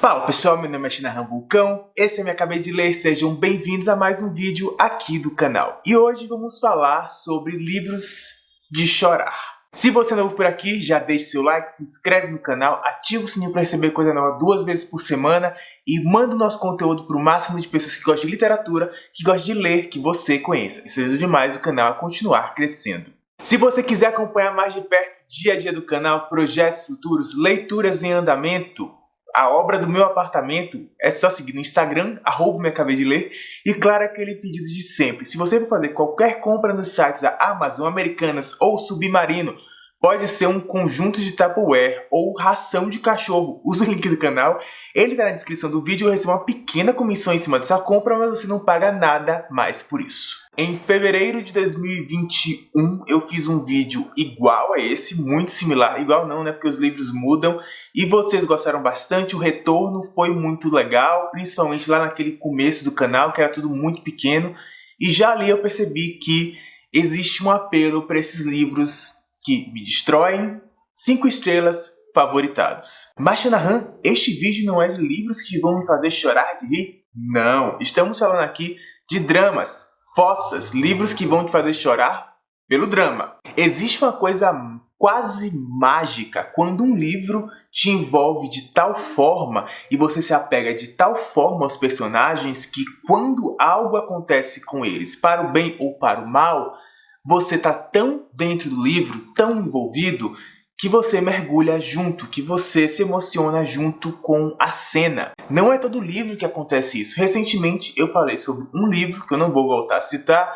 Fala pessoal, meu nome é Shinahan Vulcão, esse é Me Acabei de Ler, sejam bem-vindos a mais um vídeo aqui do canal. E hoje vamos falar sobre livros de chorar. Se você é novo por aqui, já deixe seu like, se inscreve no canal, ativa o sininho para receber coisa nova 2 vezes por semana e manda o nosso conteúdo para o máximo de pessoas que gostam de literatura, que gostam de ler, que você conheça. Isso ajuda demais o canal a continuar crescendo. Se você quiser acompanhar mais de perto o dia a dia do canal, projetos futuros, leituras em andamento, a obra do meu apartamento, é só seguir no Instagram, @meacabeideler, e claro, aquele pedido de sempre. Se você for fazer qualquer compra nos sites da Amazon, Americanas ou Submarino, pode ser um conjunto de Tupperware ou ração de cachorro. Usa o link do canal, ele está na descrição do vídeo. Eu recebo uma pequena comissão em cima da sua compra, mas você não paga nada mais por isso. Em fevereiro de 2021, eu fiz um vídeo igual a esse, muito similar. Igual não, né? Porque os livros mudam. E vocês gostaram bastante, o retorno foi muito legal, principalmente lá naquele começo do canal, que era tudo muito pequeno. E já ali eu percebi que existe um apelo para esses livros que me destroem. 5 estrelas, favoritados. Mas Shinahan, este vídeo não é de livros que vão me fazer chorar de rir? Não, estamos falando aqui de dramas, fossas, livros que vão te fazer chorar pelo drama. Existe uma coisa quase mágica quando um livro te envolve de tal forma e você se apega de tal forma aos personagens que quando algo acontece com eles, para o bem ou para o mal, você está tão dentro do livro, tão envolvido, que você mergulha junto, que você se emociona junto com a cena. Não é todo livro que acontece isso. Recentemente eu falei sobre um livro, que eu não vou voltar a citar,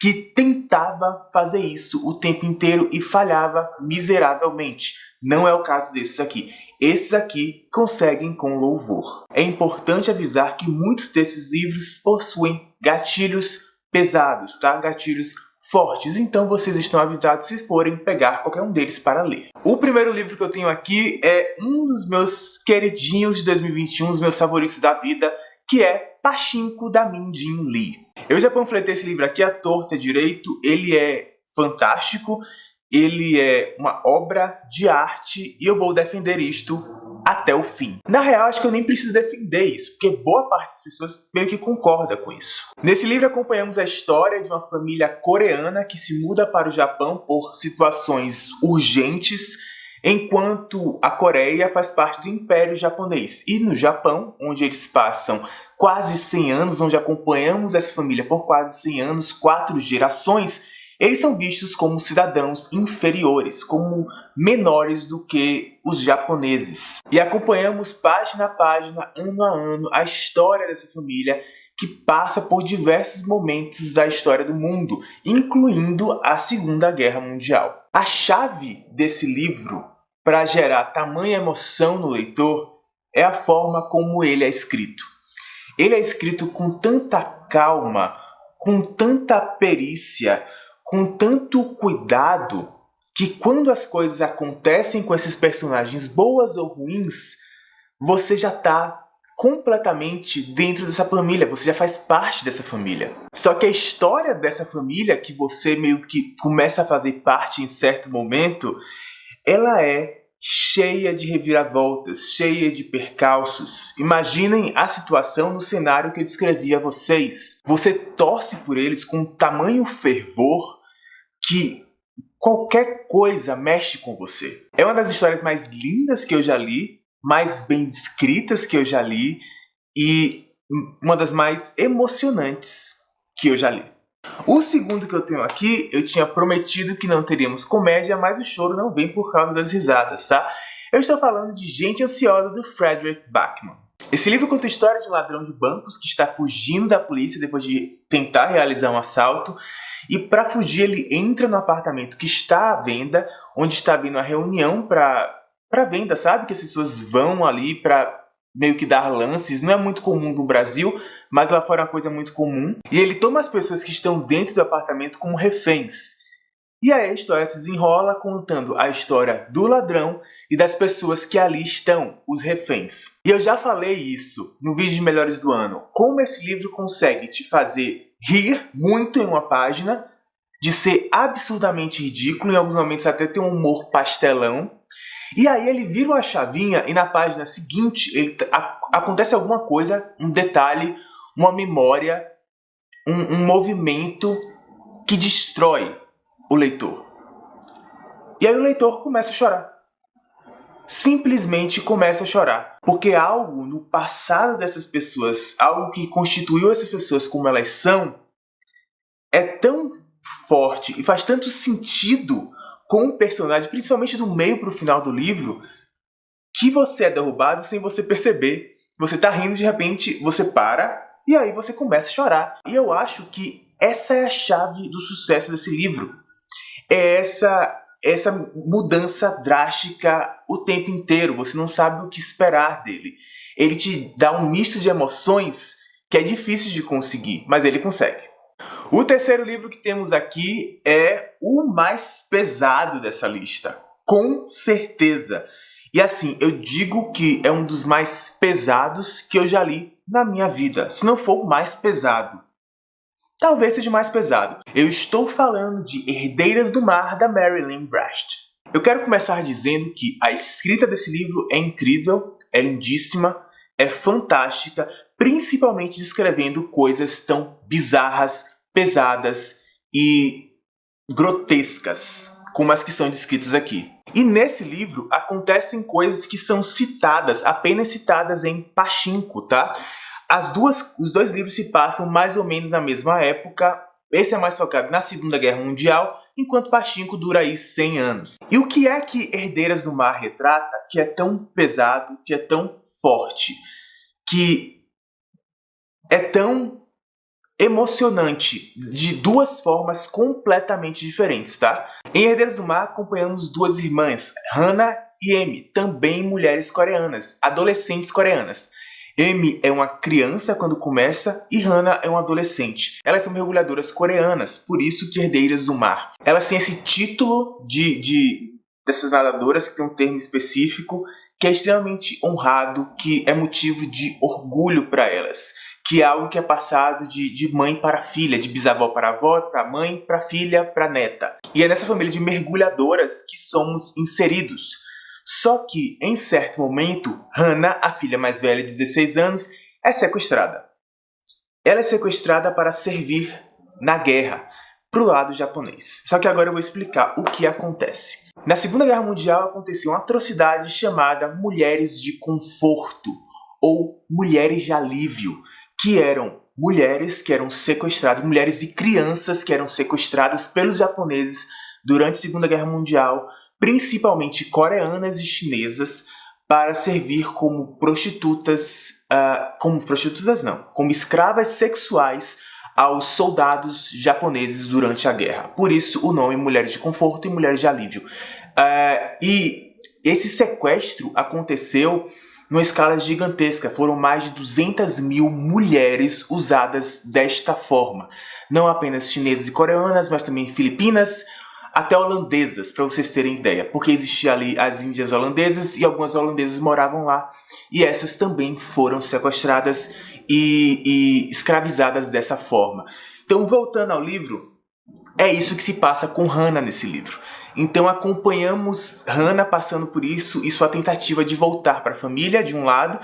que tentava fazer isso o tempo inteiro e falhava miseravelmente. Não é o caso desses aqui. Esses aqui conseguem com louvor. É importante avisar que muitos desses livros possuem gatilhos pesados, tá? Gatilhos fortes, então vocês estão avisados se forem pegar qualquer um deles para ler. O primeiro livro que eu tenho aqui é um dos meus queridinhos de 2021, os meus favoritos da vida, que é Pachinko, da Min Jin Lee. Eu já panfletei esse livro aqui à torta e à direito, ele é fantástico, ele é uma obra de arte e eu vou defender isto até o fim. Na real, acho que eu nem preciso defender isso, porque boa parte das pessoas meio que concorda com isso. Nesse livro acompanhamos a história de uma família coreana que se muda para o Japão por situações urgentes, enquanto a Coreia faz parte do Império Japonês. E no Japão, onde eles passam quase 100 anos, onde acompanhamos essa família por quase 100 anos, 4 gerações, eles são vistos como cidadãos inferiores, como menores do que os japoneses. E acompanhamos página a página, ano a ano, a história dessa família que passa por diversos momentos da história do mundo, incluindo a Segunda Guerra Mundial. A chave desse livro para gerar tamanha emoção no leitor é a forma como ele é escrito. Ele é escrito com tanta calma, com tanta perícia, com tanto cuidado, que quando as coisas acontecem com esses personagens, boas ou ruins, você já está completamente dentro dessa família, você já faz parte dessa família. Só que a história dessa família, que você meio que começa a fazer parte em certo momento, ela é cheia de reviravoltas, cheia de percalços. Imaginem a situação no cenário que eu descrevi a vocês. Você torce por eles com tamanho fervor que qualquer coisa mexe com você. É uma das histórias mais lindas que eu já li, mais bem escritas que eu já li e uma das mais emocionantes que eu já li. O segundo que eu tenho aqui, eu tinha prometido que não teríamos comédia, mas o choro não vem por causa das risadas, tá? Eu estou falando de Gente Ansiosa, do Fredrik Backman. Esse livro conta a história de um ladrão de bancos que está fugindo da polícia depois de tentar realizar um assalto. E para fugir ele entra no apartamento que está à venda, onde está havendo a reunião para venda, sabe? Que as pessoas vão ali para meio que dar lances. Não é muito comum no Brasil, mas lá fora é uma coisa muito comum. E ele toma as pessoas que estão dentro do apartamento como reféns. E aí a história se desenrola contando a história do ladrão e das pessoas que ali estão, os reféns. E eu já falei isso no vídeo de melhores do ano. Como esse livro consegue te fazer rir muito em uma página, de ser absurdamente ridículo, em alguns momentos até ter um humor pastelão. E aí ele vira uma chavinha e na página seguinte acontece alguma coisa, um detalhe, uma memória, um movimento que destrói o leitor. E aí o leitor começa a chorar. Simplesmente começa a chorar. Porque algo no passado dessas pessoas, algo que constituiu essas pessoas como elas são, é tão forte e faz tanto sentido com o personagem, principalmente do meio para o final do livro, que você é derrubado sem você perceber. Você tá rindo, de repente você para e aí você começa a chorar. E eu acho que essa é a chave do sucesso desse livro. É essa mudança drástica o tempo inteiro. Você não sabe o que esperar dele. Ele te dá um misto de emoções que é difícil de conseguir, mas ele consegue. O terceiro livro que temos aqui é o mais pesado dessa lista, com certeza. E assim, eu digo que é um dos mais pesados que eu já li na minha vida, se não for o mais pesado. Talvez seja o mais pesado. Eu estou falando de Herdeiras do Mar, da Marilyn Brast. Eu quero começar dizendo que a escrita desse livro é incrível, é lindíssima, é fantástica, principalmente descrevendo coisas tão bizarras, pesadas e grotescas como as que são descritas aqui. E nesse livro acontecem coisas que são citadas, apenas citadas em Pachinko, tá? Os dois livros se passam mais ou menos na mesma época. Esse é mais focado na Segunda Guerra Mundial, enquanto Pachinko dura aí 100 anos. E o que é que Herdeiras do Mar retrata que é tão pesado, que é tão forte, que é tão emocionante, de duas formas completamente diferentes, tá? Em Herdeiras do Mar acompanhamos duas irmãs, Hana e Emi, também mulheres coreanas, adolescentes coreanas. Emi é uma criança quando começa e Hana é uma adolescente. Elas são mergulhadoras coreanas, por isso que Herdeiras do Mar. Elas têm esse título dessas nadadoras, que tem um termo específico, que é extremamente honrado, que é motivo de orgulho para elas. Que é algo que é passado de mãe para filha, de bisavó para avó, para mãe, para filha, para neta. E é nessa família de mergulhadoras que somos inseridos. Só que, em certo momento, Hana, a filha mais velha de 16 anos, é sequestrada. Ela é sequestrada para servir na guerra, pro lado japonês. Só que agora eu vou explicar o que acontece. Na Segunda Guerra Mundial aconteceu uma atrocidade chamada mulheres de conforto, ou mulheres de alívio, que eram mulheres que eram sequestradas, mulheres e crianças que eram sequestradas pelos japoneses durante a Segunda Guerra Mundial, principalmente coreanas e chinesas, para servir como prostitutas, como escravas sexuais aos soldados japoneses durante a guerra. Por isso o nome Mulheres de Conforto e Mulheres de Alívio. E esse sequestro aconteceu numa escala gigantesca. Foram mais de 200 mil mulheres usadas desta forma. Não apenas chinesas e coreanas, mas também filipinas, até holandesas, para vocês terem ideia. Porque existia ali as índias holandesas e algumas holandesas moravam lá. E essas também foram sequestradas e escravizadas dessa forma. Então, voltando ao livro, é isso que se passa com Hana nesse livro. Então acompanhamos Hana passando por isso e sua tentativa de voltar para a família, de um lado,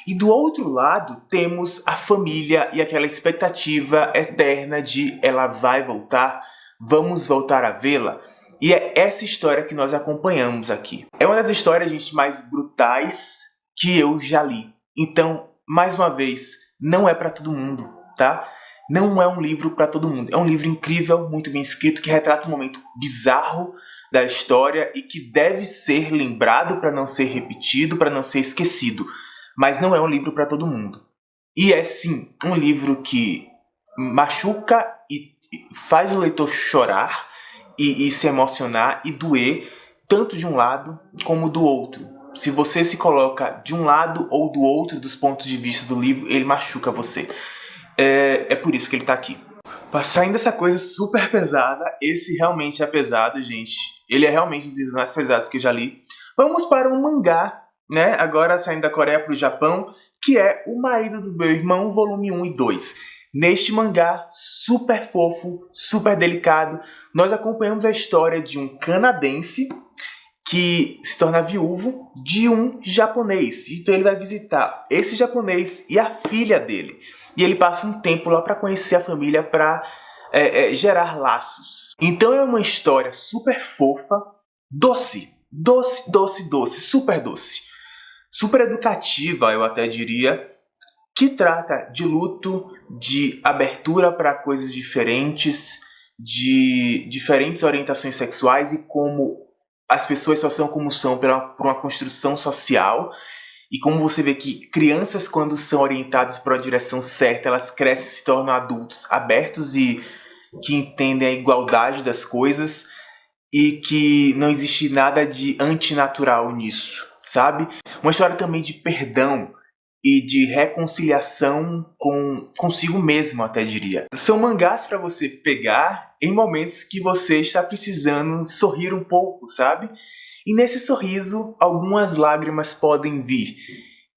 e do outro lado temos a família e aquela expectativa eterna de ela vai voltar, vamos voltar a vê-la. E é essa história que nós acompanhamos aqui. É uma das histórias, gente, mais brutais que eu já li. Então, mais uma vez, não é para todo mundo, tá? Não é um livro para todo mundo. É um livro incrível, muito bem escrito, que retrata um momento bizarro da história e que deve ser lembrado para não ser repetido, para não ser esquecido. Mas não é um livro para todo mundo. E é sim um livro que machuca e faz o leitor chorar e se emocionar e doer, tanto de um lado como do outro. Se você se coloca de um lado ou do outro dos pontos de vista do livro, ele machuca você. É por isso que ele tá aqui. Saindo dessa coisa super pesada, esse realmente é pesado, gente. Ele é realmente um dos mais pesados que eu já li. Vamos para um mangá, né? Agora saindo da Coreia para o Japão, que é O Marido do Meu Irmão, volume 1 e 2. Neste mangá, super fofo, super delicado, nós acompanhamos a história de um canadense que se torna viúvo de um japonês. Então ele vai visitar esse japonês e a filha dele. E ele passa um tempo lá para conhecer a família, para gerar laços. Então é uma história super fofa, doce, super doce. Super educativa, eu até diria, que trata de luto, de abertura para coisas diferentes, de diferentes orientações sexuais e como as pessoas só são como são por uma construção social. E como você vê que crianças, quando são orientadas para a direção certa, elas crescem e se tornam adultos abertos e que entendem a igualdade das coisas e que não existe nada de antinatural nisso, sabe? Uma história também de perdão e de reconciliação consigo mesmo, até diria. São mangás para você pegar em momentos que você está precisando sorrir um pouco, sabe? E nesse sorriso, algumas lágrimas podem vir.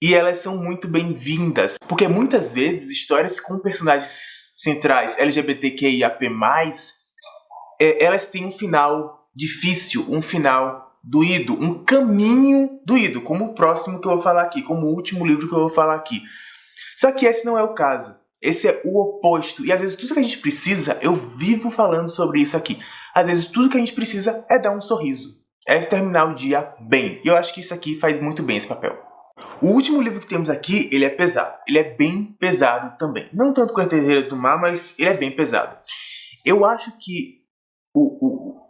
E elas são muito bem-vindas, porque muitas vezes histórias com personagens centrais LGBTQIAP+, elas têm um final difícil, um final doído, um caminho doído, como o próximo que eu vou falar aqui, como o último livro que eu vou falar aqui. Só que esse não é o caso. Esse é o oposto. E às vezes tudo que a gente precisa, eu vivo falando sobre isso aqui, às vezes tudo que a gente precisa é dar um sorriso. É terminar o dia bem. E eu acho que isso aqui faz muito bem esse papel. O último livro que temos aqui, ele é pesado. Ele é bem pesado também. Não tanto quanto a Herdeira do Mar, mas ele é bem pesado. Eu acho que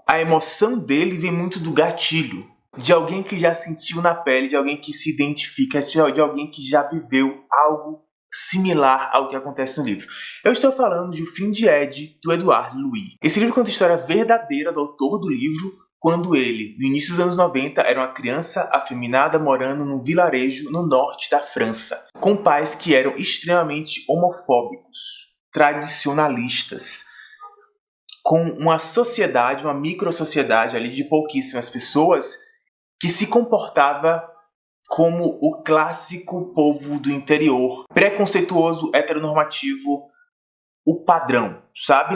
a emoção dele vem muito do gatilho. De alguém que já sentiu na pele, de alguém que se identifica, de alguém que já viveu algo similar ao que acontece no livro. Eu estou falando de O Fim de Ed, do Edouard Louis. Esse livro conta a história verdadeira do autor do livro, quando ele, no início dos anos 90, era uma criança afeminada morando num vilarejo no norte da França, com pais que eram extremamente homofóbicos, tradicionalistas, com uma sociedade, uma micro-sociedade ali de pouquíssimas pessoas que se comportava como o clássico povo do interior, preconceituoso, heteronormativo, o padrão, sabe?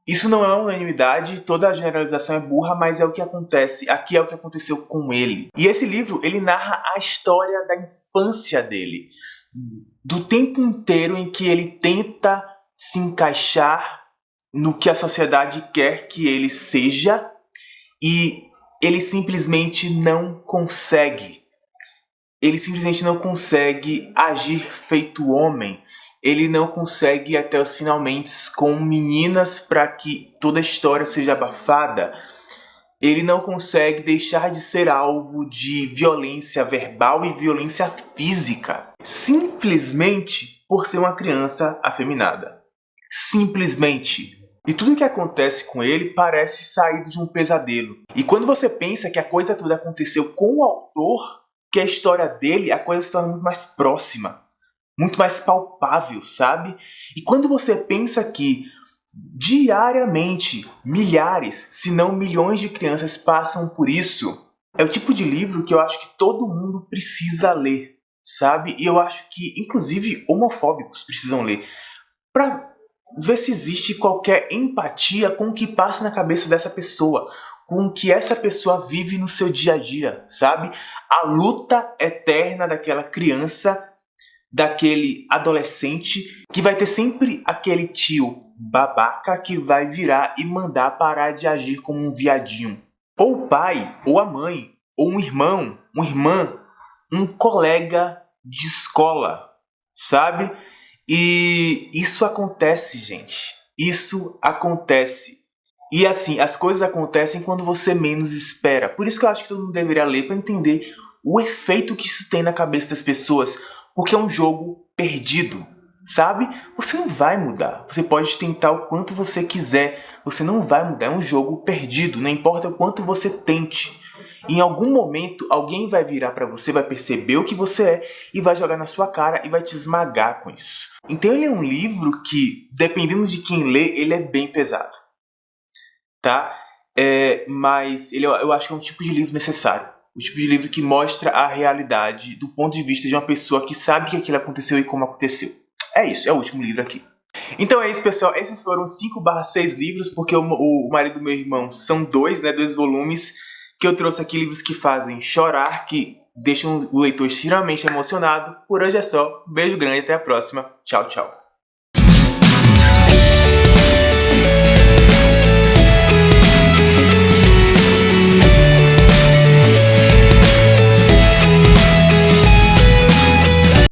Isso não é uma unanimidade, toda a generalização é burra, mas é o que acontece, aqui é o que aconteceu com ele. E esse livro, ele narra a história da infância dele, do tempo inteiro em que ele tenta se encaixar no que a sociedade quer que ele seja e ele simplesmente não consegue. Ele simplesmente não consegue agir feito homem. Ele não consegue ir até os finalmente com meninas para que toda a história seja abafada. Ele não consegue deixar de ser alvo de violência verbal e violência física, simplesmente por ser uma criança afeminada. Simplesmente. E tudo que acontece com ele parece saído de um pesadelo. E quando você pensa que a coisa toda aconteceu com o autor, que a história dele, a coisa se torna muito mais próxima, muito mais palpável, sabe? E quando você pensa que diariamente milhares, se não milhões de crianças passam por isso, é o tipo de livro que eu acho que todo mundo precisa ler, sabe? E eu acho que, inclusive, homofóbicos precisam ler, para ver se existe qualquer empatia com o que passa na cabeça dessa pessoa, com o que essa pessoa vive no seu dia a dia, sabe? A luta eterna daquela criança, daquele adolescente, que vai ter sempre aquele tio babaca que vai virar e mandar parar de agir como um viadinho. Ou o pai, ou a mãe, ou um irmão, uma irmã, um colega de escola, sabe? E isso acontece, gente. Isso acontece. E assim, as coisas acontecem quando você menos espera. Por isso que eu acho que todo mundo deveria ler para entender o efeito que isso tem na cabeça das pessoas. Porque é um jogo perdido, sabe? Você não vai mudar. Você pode tentar o quanto você quiser. Você não vai mudar. É um jogo perdido. Não importa o quanto você tente. Em algum momento, alguém vai virar pra você, vai perceber o que você é e vai jogar na sua cara e vai te esmagar com isso. Então ele é um livro que, dependendo de quem lê, ele é bem pesado. Tá? Mas eu acho que é um tipo de livro necessário. O tipo de livro que mostra a realidade do ponto de vista de uma pessoa que sabe que aquilo aconteceu e como aconteceu. É isso, é o último livro aqui. Então é isso, pessoal. Esses foram 5/6 livros, porque o marido do meu irmão são 2, né? 2 volumes, que eu trouxe aqui, livros que fazem chorar, que deixam o leitor extremamente emocionado. Por hoje é só. Beijo grande, até a próxima. Tchau, tchau.